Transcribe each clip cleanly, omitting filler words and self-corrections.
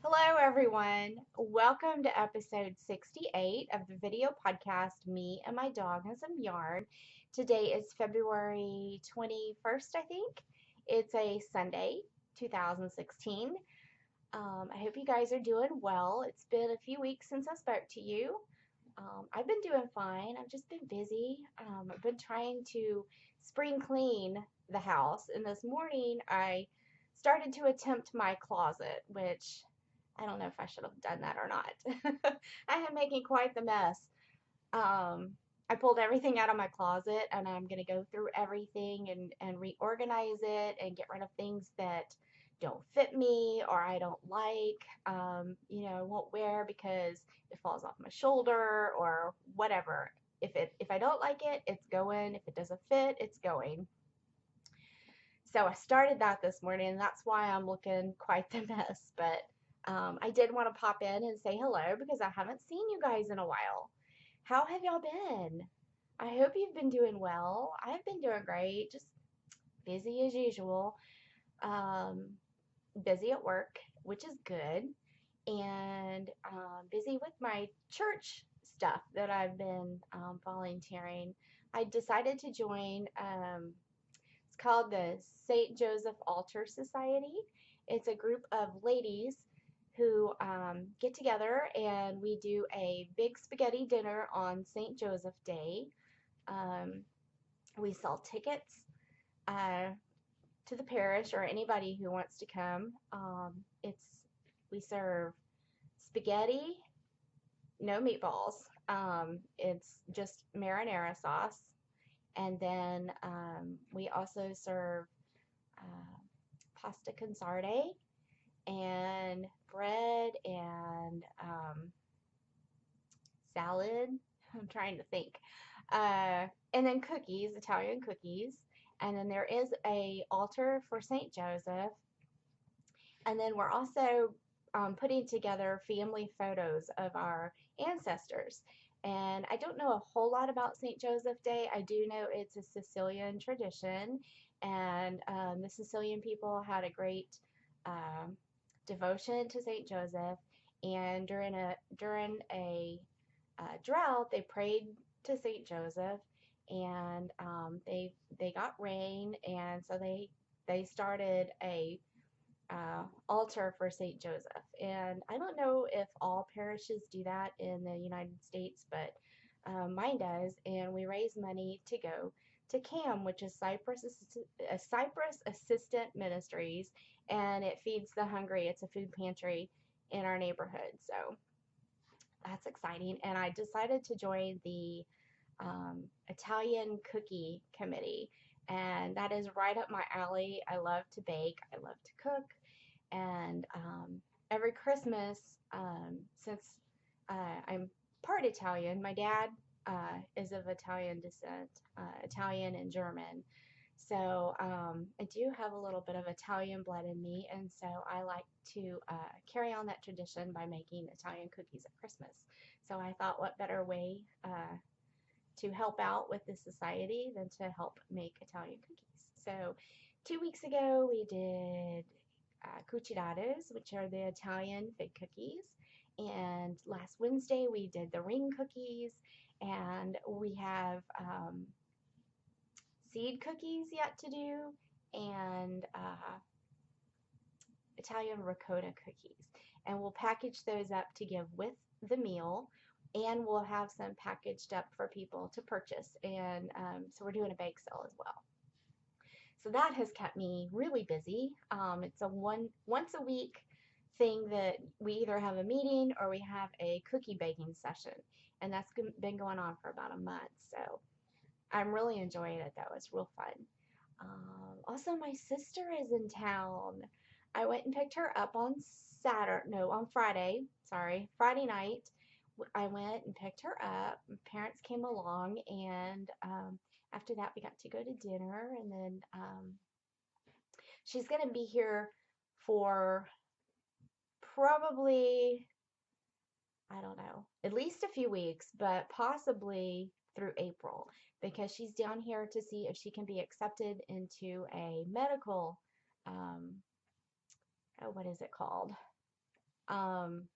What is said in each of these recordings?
Hello, everyone. Welcome to episode 68 of the video podcast, Me and My Dog and Some Yarn. Today is February 21st, I think. It's a Sunday, 2016. I hope you guys are doing well. It's been a few weeks since I spoke to you. I've been doing fine. I've just been busy. I've been trying to spring clean the house, and this morning I started to attempt my closet, which I don't know if I should have done that or not. I am making quite the mess. Um, I pulled everything out of my closet and I'm going to go through everything and reorganize it and get rid of things that don't fit me or I don't like, won't wear because it falls off my shoulder or whatever. If I don't like it, it's going. If it doesn't fit, it's going. So I started that this morning, and that's why I'm looking quite the mess. But I did want to pop in and say hello because I haven't seen you guys in a while. How have y'all been? I hope you've been doing well. I've been doing great, just busy as usual. Um, Busy at work, which is good, and busy with my church stuff that I've been volunteering. I decided to join. It's called the St. Joseph Altar Society. It's a group of ladies who get together and we do a big spaghetti dinner on St. Joseph Day. Um, we sell tickets uh, to the parish or anybody who wants to come. We serve spaghetti, no meatballs. It's just marinara sauce, and then we also serve uh, pasta con sarde and bread and salad. I'm trying to think. And then cookies, Italian cookies. And then there is a altar for St. Joseph. And then we're also putting together family photos of our ancestors. And I don't know a whole lot about St. Joseph Day. I do know it's a Sicilian tradition, and the Sicilian people had a great um, devotion to St. Joseph. And during a drought, they prayed to St. Joseph, and they got rain, and so they started a altar for St. Joseph. And I don't know if all parishes do that in the United States, but mine does. And we raise money to go to CAM, which is Cyprus Assistant Ministries, and it feeds the hungry. It's a food pantry in our neighborhood. So that's exciting. And I decided to join the Italian Cookie Committee. And that is right up my alley. I love to bake, I love to cook, and every Christmas, since I'm part Italian, my dad is of Italian descent, Italian and German. So I do have a little bit of Italian blood in me, and so I like to carry on that tradition by making Italian cookies at Christmas. So I thought, what better way to help out with this society than to help make Italian cookies? So 2 weeks ago, we did cucirados, which are the Italian fig cookies. And last Wednesday, we did the ring cookies. And we have seed cookies yet to do, and Italian ricotta cookies. And we'll package those up to give with the meal. And we'll have some packaged up for people to purchase. And so we're doing a bake sale as well. So that has kept me really busy. It's a once a week thing that we either have a meeting or we have a cookie baking session, and that's been going on for about a month. So I'm really enjoying it though. It's real fun. Also, my sister is in town. I went and picked her up on on Friday. Sorry, Friday night. I went and picked her up. My parents came along, and after that, we got to go to dinner. And then she's going to be here for probably, I don't know, at least a few weeks, but possibly through April because she's down here to see if she can be accepted into a medical, um, what is it called? um,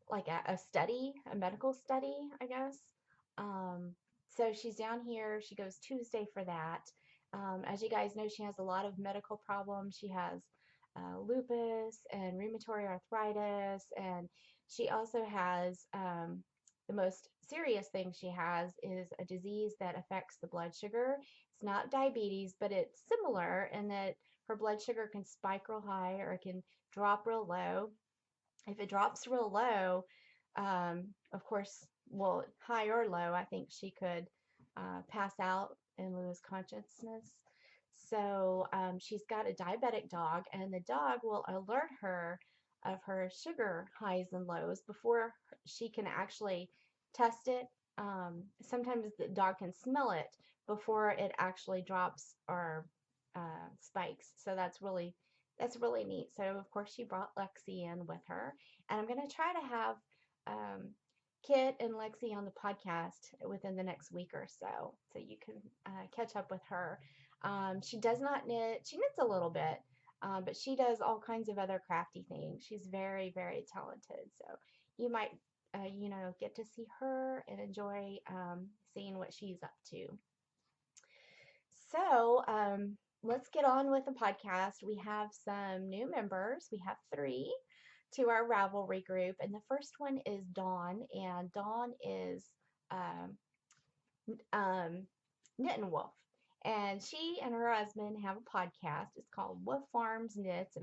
like a study, a medical study, I guess. Um, so she's down here. She goes Tuesday for that. As you guys know, she has a lot of medical problems. She has lupus and rheumatoid arthritis, and she also has the most serious thing she has is a disease that affects the blood sugar. It's not diabetes, but it's similar in that her blood sugar can spike real high or it can drop real low. If it drops real low, of course, well, high or low, I think she could pass out and lose consciousness. So she's got a diabetic dog, and the dog will alert her of her sugar highs and lows before she can actually test it. Sometimes the dog can smell it before it actually drops or spikes. So that's really neat. So of course she brought Lexi in with her, and I'm going to try to have um, Kit and Lexi on the podcast within the next week or so, so you can catch up with her. She does not knit. She knits a little bit, but she does all kinds of other crafty things. She's very, very talented. So you might, get to see her and enjoy seeing what she's up to. So let's get on with the podcast. We have some new members. We have three to our Ravelry group, and the first one is Dawn, and Dawn is um, um, Knitting Wolf, and she and her husband have a podcast. It's called Wolf Farms Knits,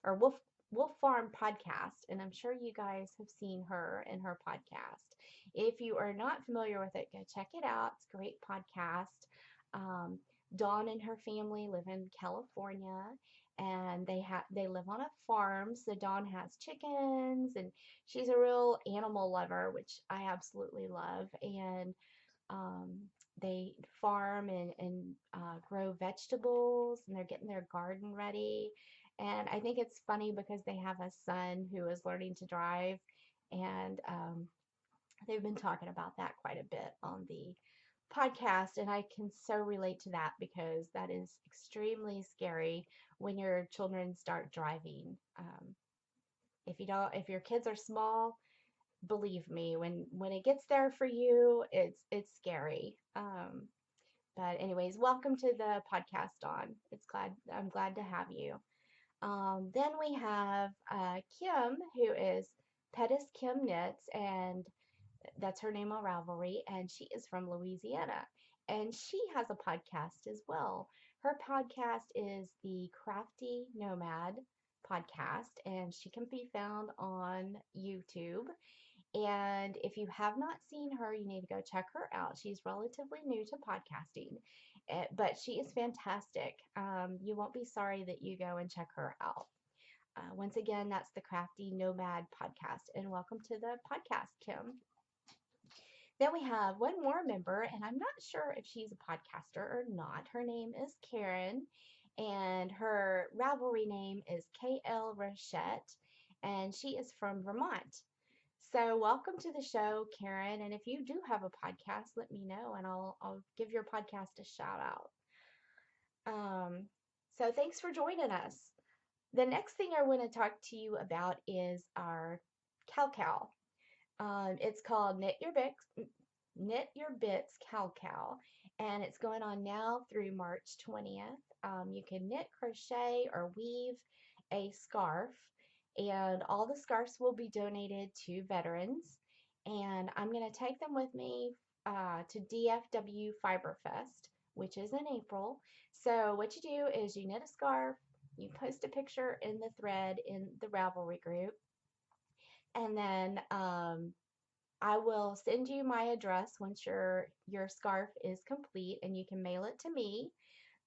or Wolf Farm Podcast, and I'm sure you guys have seen her in her podcast. If you are not familiar with it, go check it out. It's a great podcast. Um, Dawn and her family live in California, and they live on a farm. So Dawn has chickens, and she's a real animal lover, which I absolutely love. And um, they farm and grow vegetables, and they're getting their garden ready. And I think it's funny because they have a son who is learning to drive, and they've been talking about that quite a bit on the podcast, and I can so relate to that because that is extremely scary when your children start driving. If your kids are small, believe me, when it gets there for you, it's scary. But anyways, welcome to the podcast, Dawn. I'm glad to have you. Then we have Kim, who is Pettis Kim Knits, and that's her name on Ravelry, and she is from Louisiana. And she has a podcast as well. Her podcast is the Crafty Nomad podcast, and she can be found on YouTube. And if you have not seen her, you need to go check her out. She's relatively new to podcasting, but she is fantastic. You won't be sorry that you go and check her out. Once again, that's the Crafty Nomad podcast. And welcome to the podcast, Kim. Then we have one more member, and I'm not sure if she's a podcaster or not. Her name is Karen, and her Ravelry name is KL Rochette, and she is from Vermont. So welcome to the show, Karen. And if you do have a podcast, let me know, and I'll give your podcast a shout out. So thanks for joining us. The next thing I want to talk to you about is our Cow. It's called Knit Your Bits Cow, and it's going on now through March 20th. You can knit, crochet, or weave a scarf, and all the scarves will be donated to veterans. And I'm going to take them with me to DFW Fiber Fest, which is in April. So what you do is you knit a scarf, you post a picture in the thread in the Ravelry group, and then I will send you my address once your scarf is complete, and you can mail it to me.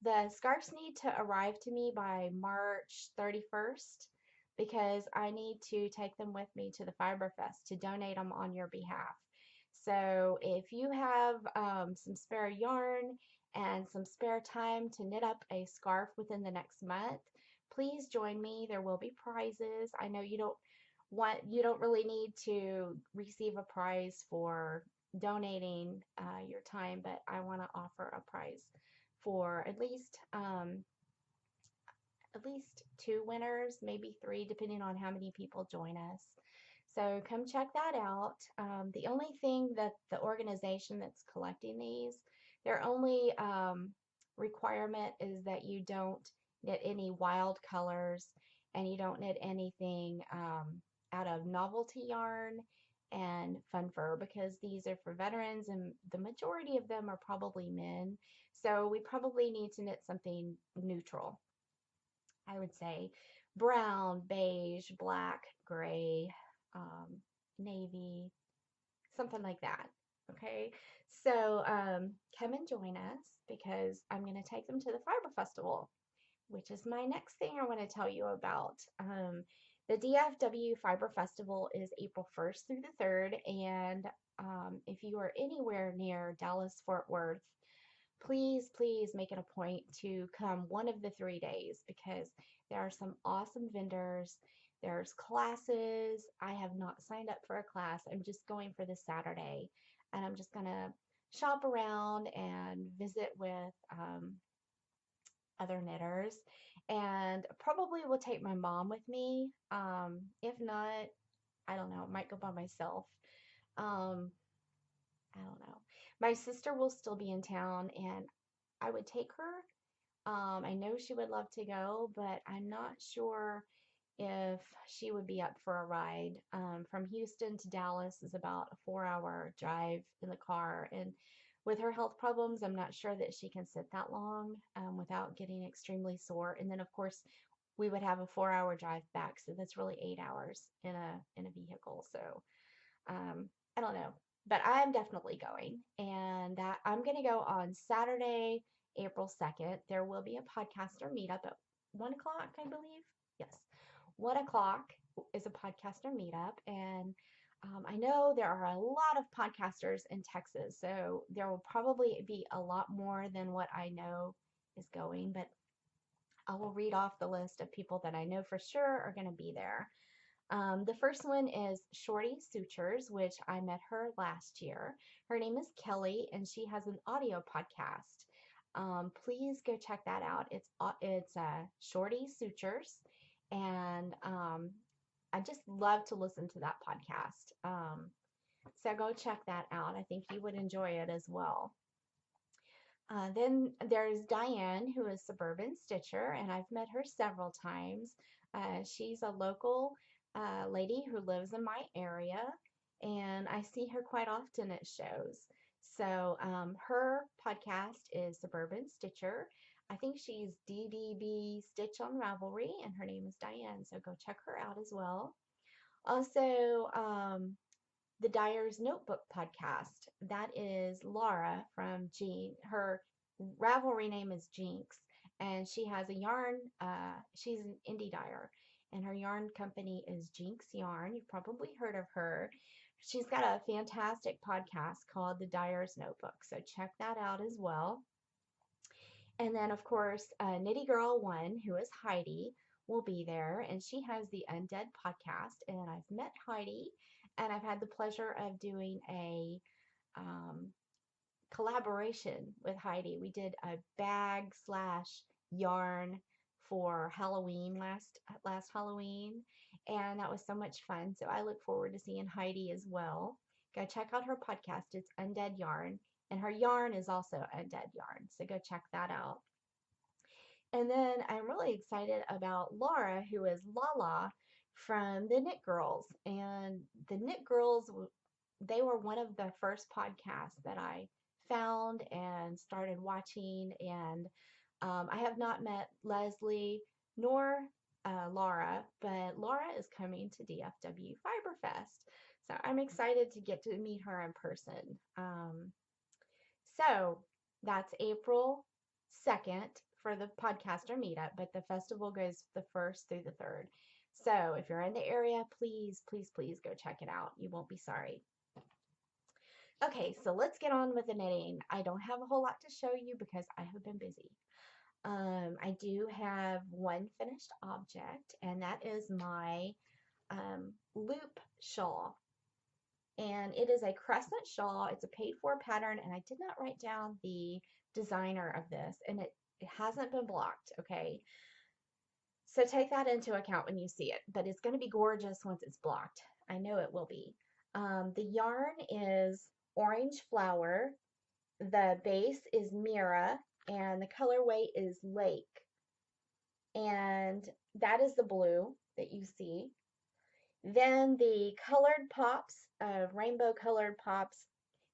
The scarves need to arrive to me by March 31st because I need to take them with me to the Fiber Fest to donate them on your behalf. So if you have some spare yarn and some spare time to knit up a scarf within the next month, please join me. There will be prizes. I know you don't really need to receive a prize for donating your time, but I want to offer a prize for at least at least 2 winners, maybe 3, depending on how many people join us. So come check that out. The only thing that the organization that's collecting these, their only requirement is that you don't knit any wild colors and you don't knit anything out of novelty yarn and fun fur, because these are for veterans and the majority of them are probably men. So we probably need to knit something neutral. I would say brown, beige, black, gray, um, navy, something like that. Okay, so come and join us because I'm going to take them to the Fiber Festival, which is my next thing I want to tell you about. The DFW Fiber Festival is April 1st through the 3rd, and if you are anywhere near Dallas Fort Worth, please make it a point to come one of the 3 days because there are some awesome vendors. There's classes. I have not signed up for a class. I'm just going for this Saturday, and I'm just going to shop around and visit with other knitters, and probably will take my mom with me. If not, I don't know, I might go by myself. Um, I don't know. My sister will still be in town, and I would take her. I know she would love to go, but I'm not sure if she would be up for a ride. From Houston to Dallas is about a 4-hour drive in the car, and with her health problems, I'm not sure that she can sit that long without getting extremely sore. And then, of course, we would have a 4-hour drive back, so that's really 8 hours in a vehicle. So I don't know, but I'm definitely going, and that I'm going to go on Saturday, April 2nd. There will be a podcaster meetup at 1 o'clock, I believe. Yes, 1 o'clock is a podcaster meetup, and I know there are a lot of podcasters in Texas, so there will probably be a lot more than what I know is going, but I will read off the list of people that I know for sure are going to be there. The first one is Shorty Sutures, which I met her last year. Her name is Kelly, and she has an audio podcast. Please go check that out. It's Shorty Sutures, and I just love to listen to that podcast. So go check that out. I think you would enjoy it as well. Then there's Diane, who is Suburban Stitcher, and I've met her several times. She's a local lady who lives in my area, and I see her quite often at shows. So her podcast is Suburban Stitcher. I think she's DDB Stitch on Ravelry, and her name is Diane. So go check her out as well. Also, the Dyer's Notebook podcast. That is Laura from Jean. Her Ravelry name is Jinx, and she has a yarn. She's an indie dyer, and her yarn company is Jinx Yarn. You've probably heard of her. She's got a fantastic podcast called The Dyer's Notebook, so check that out as well. And then, of course, Nitty Girl One, who is Heidi, will be there, and she has the Undead podcast. And I've met Heidi, and I've had the pleasure of doing a um, collaboration with Heidi. We did a bag slash yarn for Halloween last Halloween, and that was so much fun. So I look forward to seeing Heidi as well. Go check out her podcast. It's Undead Yarn, and her yarn is also Undead Yarn. So go check that out. And then I'm really excited about Laura, who is Lala from the Knit Girls. And the Knit Girls, they were one of the first podcasts that I found and started watching. And I have not met Leslie nor Laura, but Laura is coming to DFW Fiberfest. So I'm excited to get to meet her in person. So that's April 2nd for the podcaster meetup, but the festival goes the 1st through the 3rd. So if you're in the area, please go check it out. You won't be sorry. Okay, so let's get on with the knitting. I don't have a whole lot to show you because I have been busy. I do have one finished object, and that is my loop shawl. And it is a crescent shawl. It's a paid for pattern, and I did not write down the designer of this, and it hasn't been blocked, okay? So take that into account when you see it, but it's going to be gorgeous once it's blocked. I know it will be. The yarn is Orange Flower, the base is Mira, and the colorway is Lake. And that is the blue that you see. Then the colored pops, rainbow colored pops,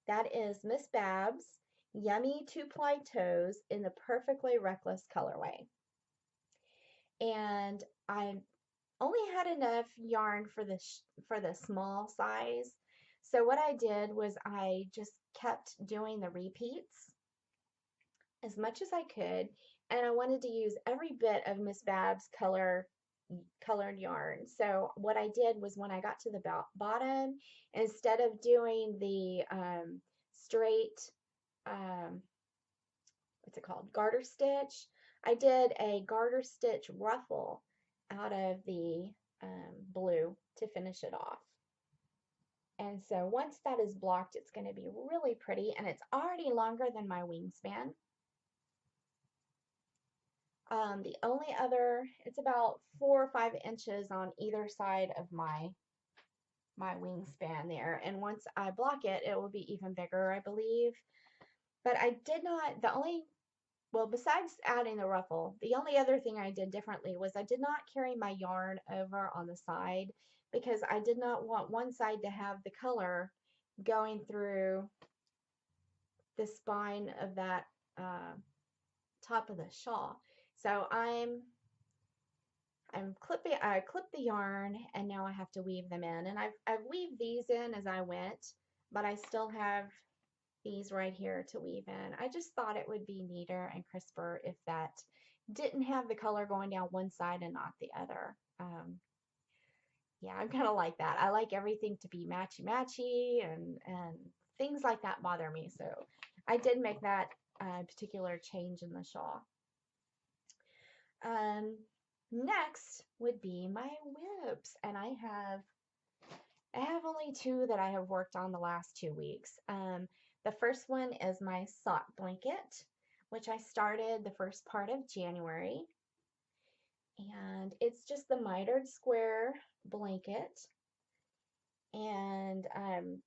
that is Miss Babs, Yummy Two-Ply Toes in the Perfectly Reckless colorway. And I only had enough yarn for the small size. So what I did was I just kept doing the repeats as much as I could, and I wanted to use every bit of Miss Babs colored yarn. So what I did was when I got to the bottom, instead of doing the straight what's it called, garter stitch, I did a garter stitch ruffle out of the blue to finish it off. And so once that is blocked, it's going to be really pretty, and it's already longer than my wingspan. The only other, it's about 4 or 5 inches on either side of my wingspan there. And once I block it, it will be even bigger, I believe. But I did not, well, besides adding the ruffle, the only other thing I did differently was I did not carry my yarn over on the side because I did not want one side to have the color going through the spine of that top of the shawl. So I clipped the yarn, and now I have to weave them in. And I've weaved these in as I went, but I still have these right here to weave in. I just thought it would be neater and crisper if that didn't have the color going down one side and not the other. Yeah, I'm kind of like that. I like everything to be matchy-matchy, and things like that bother me. So I did make that particular change in the shawl. Next would be my whips, and I have only 2 that I have worked on the last 2 weeks. The first one is my sock blanket, which I started the first part of January. And it's just the mitered square blanket, and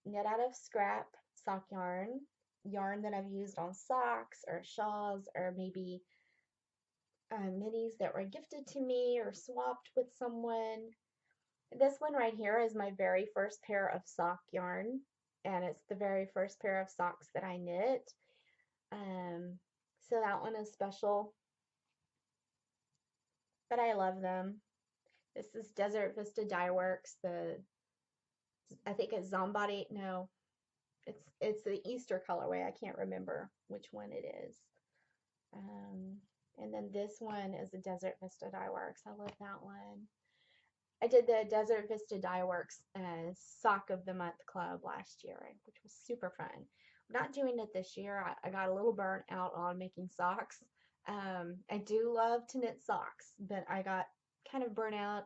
knit out of scrap sock yarn that I've used on socks or shawls, or maybe minis that were gifted to me or swapped with someone. This one right here is my very first pair of sock yarn, and it's the very first pair of socks that I knit. So that one is special, but I love them. This is Desert Vista Dye Works. I think it's Zombody. No, it's the Easter colorway. I can't remember which one it is. And then this one is the Desert Vista Dye Works. I love that one. I did the Desert Vista Dye Works Sock of the Month Club last year, which was super fun. I'm not doing it this year. I got a little burnt out on making socks. I do love to knit socks, but I got kind of burnt out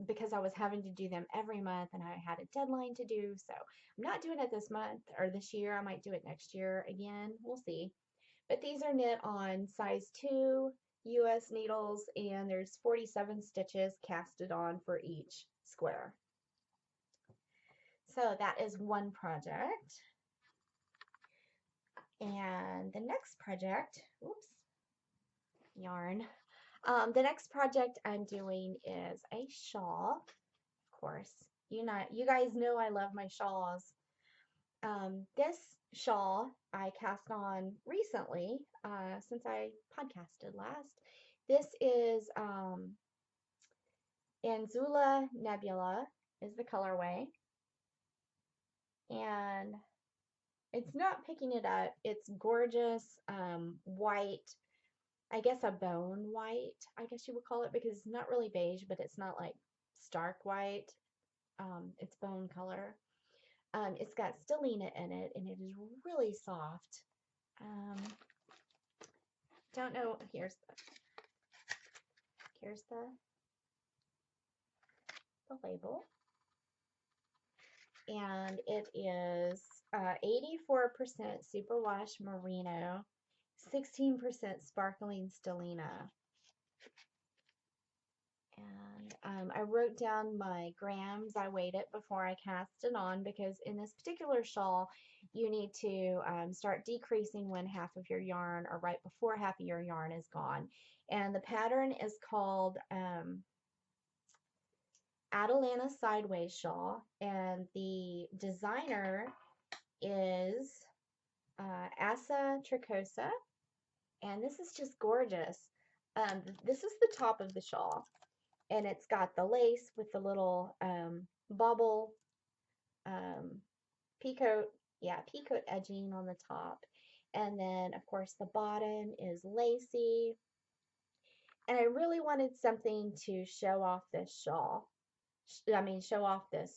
because I was having to do them every month, and I had a deadline to do. So I'm not doing it this month or this year. I might do it next year again. We'll see. But these are knit on size 2 US needles, and there's 47 stitches casted on for each square. So that is one project. And the next project, oops, yarn. The next project I'm doing is a shawl. Of course, you guys know I love my shawls. This shawl I cast on recently, since I podcasted last. This is Anzula Nebula is the colorway, and it's not picking it up. It's gorgeous white, I guess a bone white, I guess you would call it, because it's not really beige, but it's not like stark white. It's bone color. It's got stellina in it, and it is really soft. Don't know. Here's the label, and it is 84% superwash merino, 16% sparkling stellina. I wrote down my grams. I weighed it before I cast it on because in this particular shawl, you need to start decreasing when half of your yarn or right before half of your yarn is gone. And the pattern is called Atalanta Sideways Shawl, and the designer is Asa Tricosa, and this is just gorgeous. This is the top of the shawl, and it's got the lace with the little bobble um, peacoat, peacoat edging on the top. And then, of course, the bottom is lacy. And I really wanted something to show off this shawl. Show off this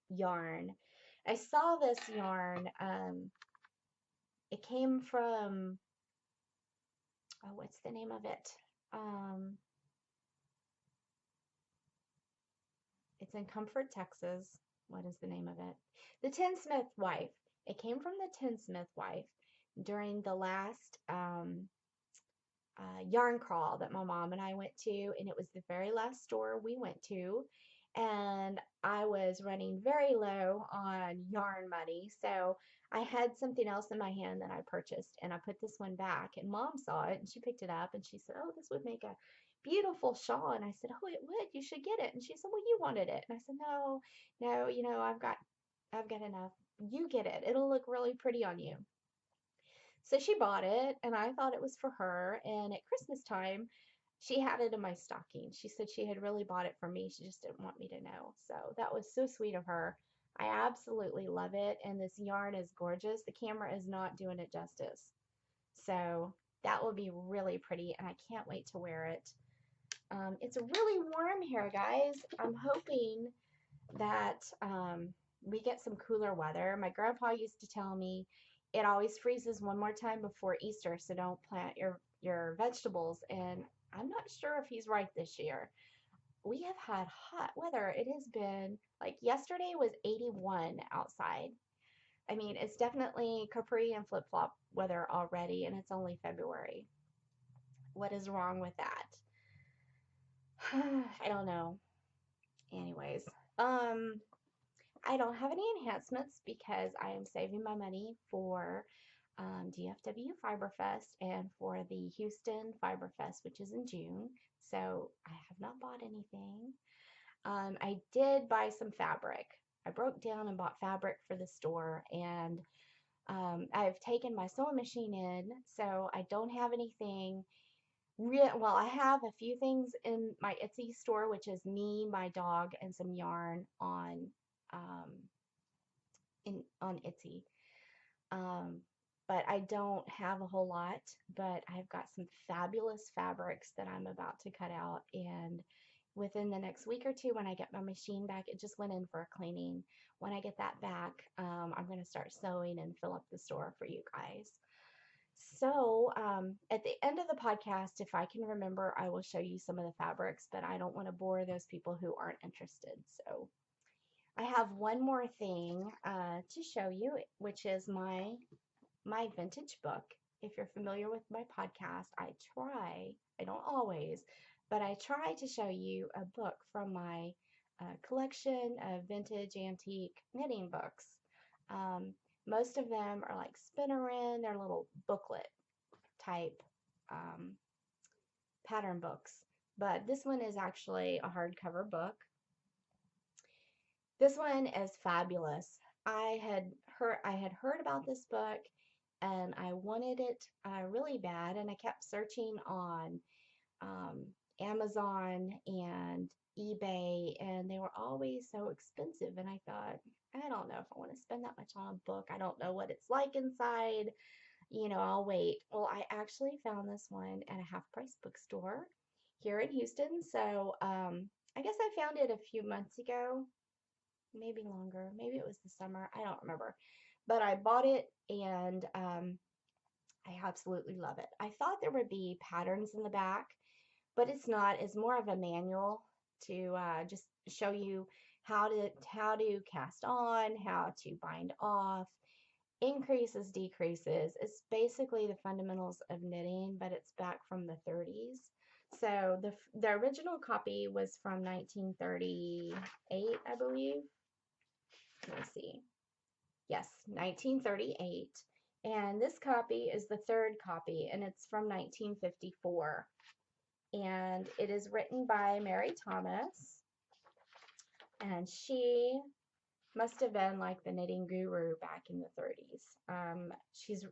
yarn. I saw this yarn. It came from, oh, what's the name of it? It's in Comfort, Texas. What is the name of it? The Tinsmith Wife. It came from the Tinsmith Wife during the last yarn crawl that my mom and I went to, and it was the very last store we went to. And I was running very low on yarn money, so I had something else in my hand that I purchased, and I put this one back, and Mom saw it, and she picked it up, and she said, "Oh, this would make a beautiful shawl." And I said, "Oh, it would. You should get it." And she said, "Well, you wanted it." And I said, "No, no, I've got enough. You get it. It'll look really pretty on you." So she bought it, and I thought it was for her. And at Christmas time, she had it in my stocking. She said she had really bought it for me. She just didn't want me to know. So that was so sweet of her. I absolutely love it. And this yarn is gorgeous. The camera is not doing it justice. So that will be really pretty, and I can't wait to wear it. It's really warm here, guys. I'm hoping that we get some cooler weather. My grandpa used to tell me it always freezes one more time before Easter, so don't plant your vegetables. And I'm not sure if he's right this year. We have had hot weather. It has been like yesterday was 81 outside. I mean, it's definitely capri and flip-flop weather already, and it's only February. What is wrong with that? I don't know. Anyways, I don't have any enhancements because I am saving my money for DFW Fiberfest and for the Houston Fiberfest, which is in June. So I have not bought anything. I did buy some fabric. I broke down and bought fabric for the store, and I've taken my sewing machine in, so I don't have anything well, I have a few things in my Etsy store, which is me, my dog, and some yarn um, on Etsy. Um, but I don't have a whole lot, but I've got some fabulous fabrics that I'm about to cut out, and within the next week or two, when I get my machine back, it just went in for a cleaning. When I get that back, I'm going to start sewing and fill up the store for you guys. So, at the end of the podcast, if I can remember, I will show you some of the fabrics, but I don't want to bore those people who aren't interested. So, I have one more thing to show you, which is my vintage book. If you're familiar with my podcast, I don't always, but I try to show you a book from my collection of vintage antique knitting books. Most of them are like spinnerin, they're little booklet type um, pattern books, but this one is actually a hardcover book. This one is fabulous. I had heard about this book, and I wanted it really bad, and I kept searching on um, Amazon and eBay, and they were always so expensive. And I thought, I don't know if I want to spend that much on a book. I don't know what it's like inside. I'll wait. Well, I actually found this one at a half price bookstore here in Houston. So I guess I found it a few months ago, maybe longer. Maybe it was the summer. I don't remember. But I bought it, and I absolutely love it. I thought there would be patterns in the back, but it's not. It's more of a manual to just show you how to cast on, how to bind off, increases, decreases. It's basically the fundamentals of knitting, but it's back from the 30s. So the original copy was from 1938, I believe. Let me see. Yes, 1938. And this copy is the third copy, and it's from 1954. And it is written by Mary Thomas, and she must have been like the knitting guru back in the 30s.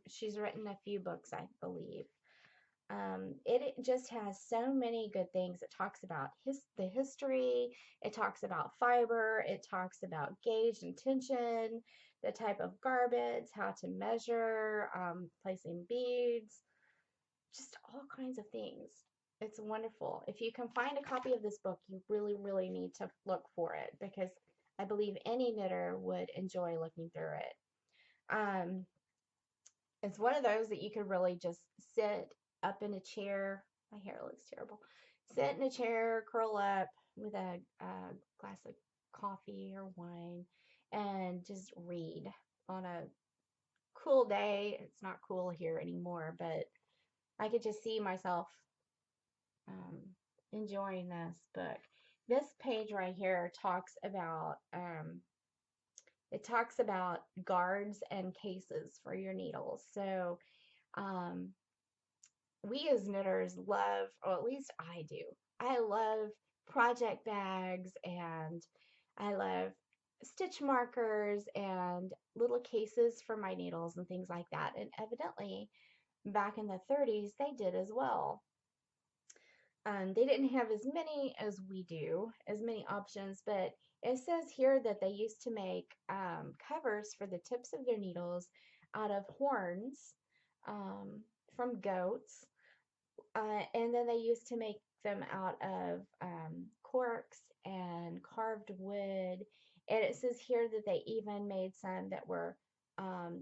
She's written a few books, I believe. It just has so many good things. It talks about the history. It talks about fiber. It talks about gauge and tension, the type of garments, how to measure, placing beads, just all kinds of things. It's wonderful. If you can find a copy of this book, you really, really need to look for it because I believe any knitter would enjoy looking through it. It's one of those that you could really just sit up in a chair. My hair looks terrible. Sit in a chair, curl up with a glass of coffee or wine, and just read on a cool day. It's not cool here anymore, but I could just see myself um, enjoying this book. This page right here talks about guards and cases for your needles. So um, we as knitters love, or at least I do, I love project bags, and I love stitch markers and little cases for my needles and things like that. And evidently, back in the 30s, they did as well. They didn't have as many as we do, as many options, but it says here that they used to make covers for the tips of their needles out of horns from goats, and then they used to make them out of corks and carved wood. And it says here that they even made some that were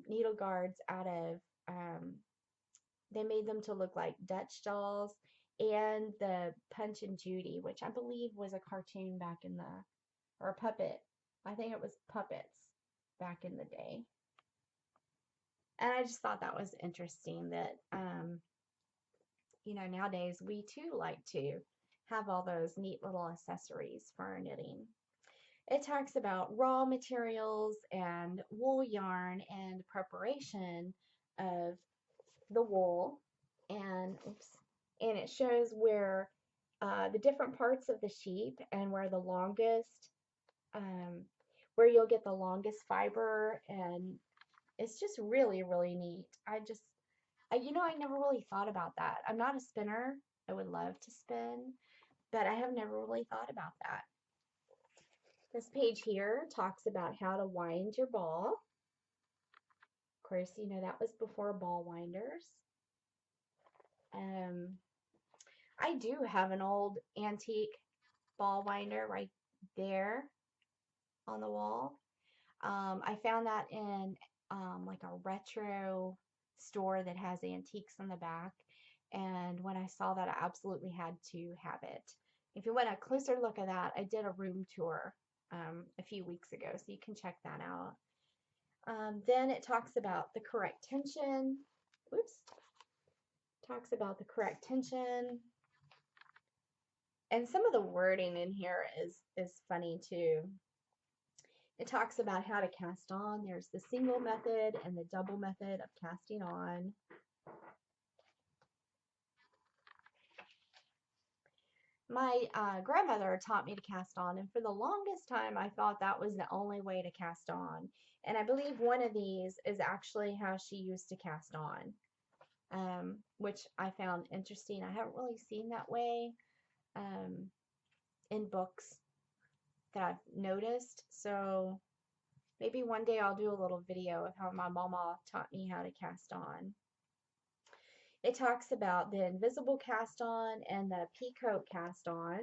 needle guards out of, they made them to look like Dutch dolls, and the Punch and Judy, which I believe was a cartoon back in the, or a puppet. I think it was puppets back in the day. And I just thought that was interesting that, nowadays we too like to have all those neat little accessories for our knitting. It talks about raw materials and wool yarn and preparation of the wool, and and it shows where the different parts of the sheep and where the longest, um, where you'll get the longest fiber, and it's just really, really neat. I never really thought about that. I'm not a spinner. I would love to spin, but I have never really thought about that. This page here talks about how to wind your ball. Of course, that was before ball winders. I do have an old antique ball winder right there on the wall. I found that in like a retro store that has antiques in the back. And when I saw that, I absolutely had to have it. If you want a closer look at that, I did a room tour a few weeks ago, so you can check that out. Then it talks about the correct tension. Oops. Talks about the correct tension. And some of the wording in here is funny too. It talks about how to cast on. There's the single method and the double method of casting on. My grandmother taught me to cast on, and for the longest time I thought that was the only way to cast on. And I believe one of these is actually how she used to cast on, which I found interesting. I haven't really seen that way in books that I've noticed. So maybe one day I'll do a little video of how my mama taught me how to cast on. It talks about the invisible cast on and the peacoat cast on.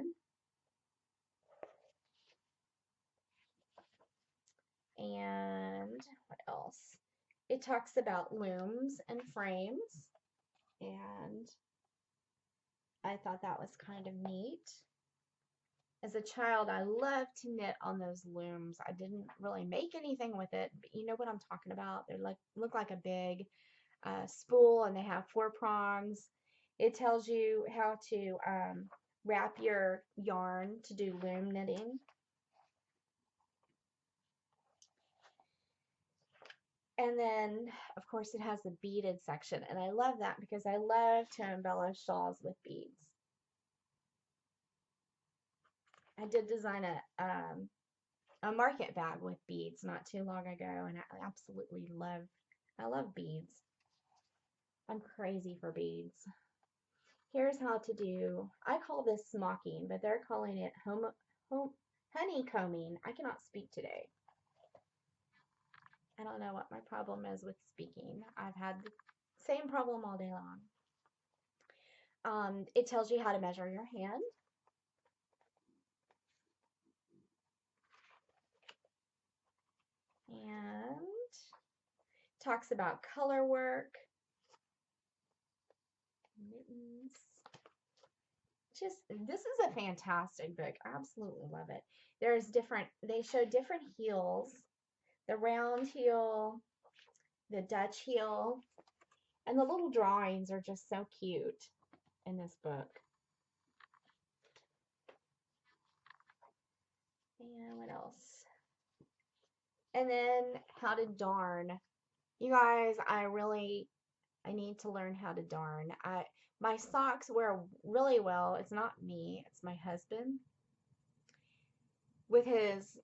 And what else? It talks about looms and frames. And I thought that was kind of neat. As a child, I loved to knit on those looms. I didn't really make anything with it, but you know what I'm talking about. They're look like a big spool, and they have 4 prongs, It tells you how to wrap your yarn to do loom knitting. And then, of course, it has a beaded section, and I love that because I love to embellish shawls with beads. I did design a market bag with beads not too long ago, and I absolutely I love beads. I'm crazy for beads. Here's how to do, I call this smocking, but they're calling it honeycombing. I cannot speak today. I don't know what my problem is with speaking. I've had the same problem all day long. It tells you how to measure your hand. And talks about color work, mittens. This is a fantastic book. I absolutely love it. They show different heels, the round heel, the Dutch heel, and the little drawings are just so cute in this book. And what else? And then how to darn. You guys, I need to learn how to darn. My socks wear really well. It's not me, it's my husband. With his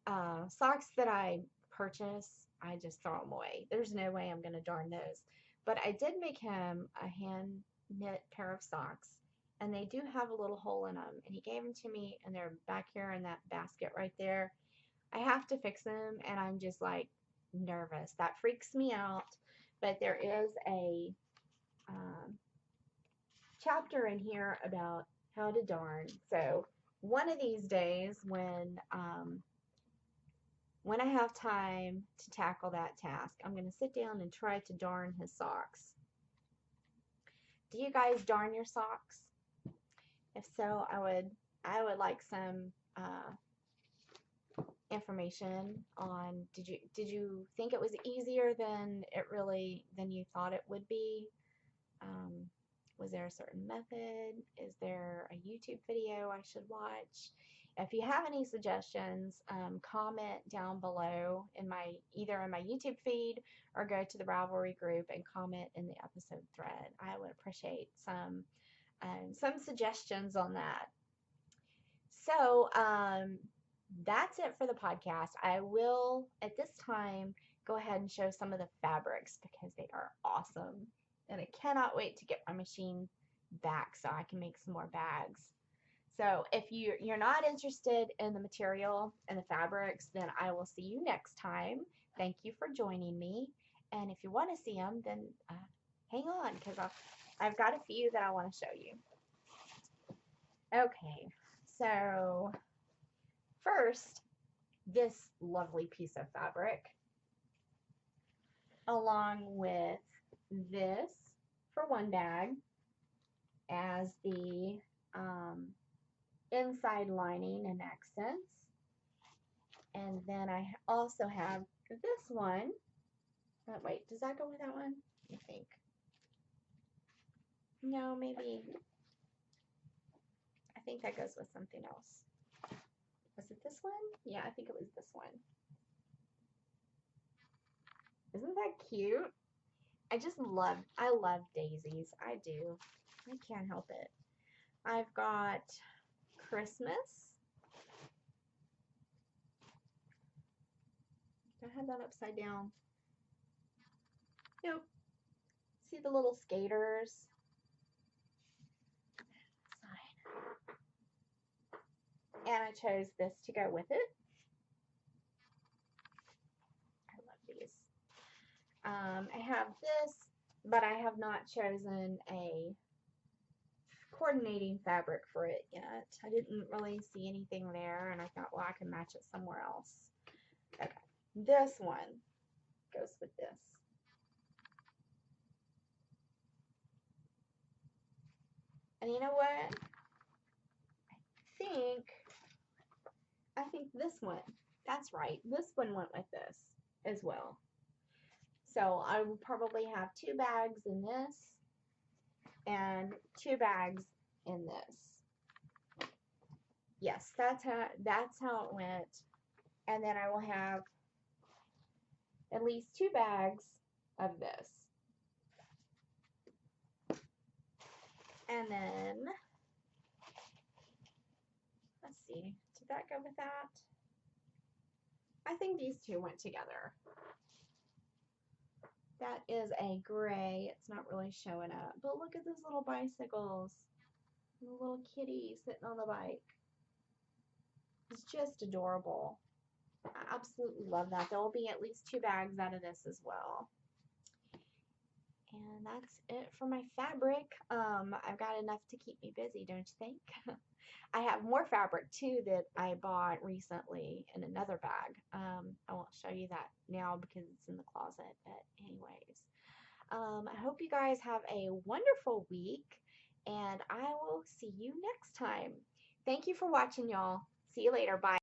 socks that I purchase, I just throw them away. There's no way I'm going to darn those. But I did make him a hand knit pair of socks, and they do have a little hole in them. And he gave them to me, and they're back here in that basket right there. I have to fix them, and I'm just like nervous. That freaks me out. But there is a chapter in here about how to darn. So one of these days when I have time to tackle that task, I'm going to sit down and try to darn his socks. Do you guys darn your socks? If so, I would like some information on, did you think it was easier than you thought it would be? Was there a certain method? Is there a YouTube video I should watch? If you have any suggestions, comment down below either in my YouTube feed or go to the Ravelry group and comment in the episode thread. I would appreciate some suggestions on that. So that's it for the podcast. I will, at this time, go ahead and show some of the fabrics because they are awesome. And I cannot wait to get my machine back so I can make some more bags. So if you're not interested in the material and the fabrics, then I will see you next time. Thank you for joining me. And if you want to see them, then hang on because I've got a few that I want to show you. Okay, so first, this lovely piece of fabric, along with this for one bag as the inside lining and accents. And then I also have this one. Wait, does that go with that one? I think. No, maybe. I think that goes with something else. Was it this one? Yeah, I think it was this one. Isn't that cute? I love daisies. I do. I can't help it. I've got Christmas. I have that upside down. Nope. See the little skaters? And I chose this to go with it. I love these. I have this, but I have not chosen a coordinating fabric for it yet. I didn't really see anything there, and I thought, well, I can match it somewhere else. Okay, this one goes with this. And you know what? I think this one, that's right, this one went with this as well. So I will probably have 2 bags in this. and 2 bags in this. Yes, that's how it went. And then I will have at least 2 bags of this. And then, let's see, did that go with that? I think these two went together. That is a gray. It's not really showing up. But look at those little bicycles. The little kitty sitting on the bike. It's just adorable. I absolutely love that. There will be at least 2 bags out of this as well. And that's it for my fabric. I've got enough to keep me busy, don't you think? I have more fabric too that I bought recently in another bag. I won't show you that now because it's in the closet, but anyways. I hope you guys have a wonderful week, and I will see you next time. Thank you for watching, y'all. See you later. Bye.